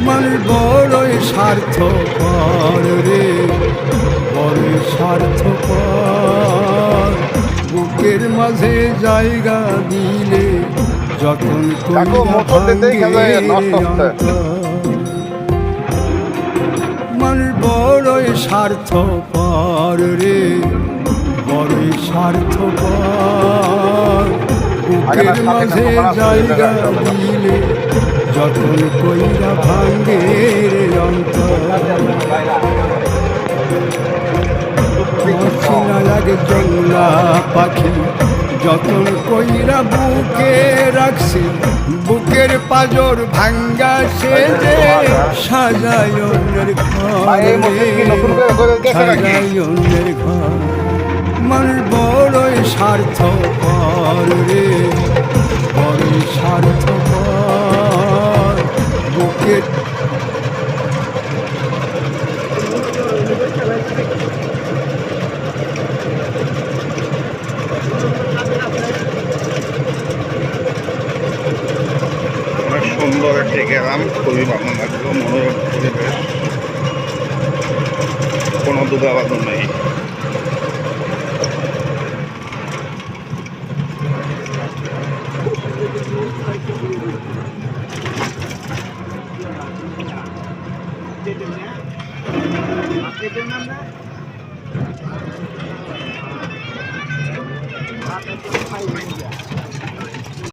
মানুষ বড়ই স্বার্থপর রে, বড়ই স্বার্থপর। বুকের মাঝে জায়গা দিলে যতন কইরা ভাঙ্গে মানুষ বড়ই স্বার্থপর রে, বড়ই স্বার্থপর। বুকের মাঝে জায়গা দিলে যতন কইরা ভাঙ্গে অন্তর। চিনা লাগে জংলা পাখি যতন কইরা বুকে রাখছি, বুকের পাজর ভাঙ্গা সে যে সাজায় অন্যের ঘরে, সাজায় অন্যের ঘর। মানুষ বড়ই স্বার্থপর রে, বড়ই স্বার্থপর। বুকের সুন্দর একটি গ্রাম, খুবই ভালো লাগলো, মনোরম পরিবেশ, কোনো দুঃখাবাদন নেই। Apa itu?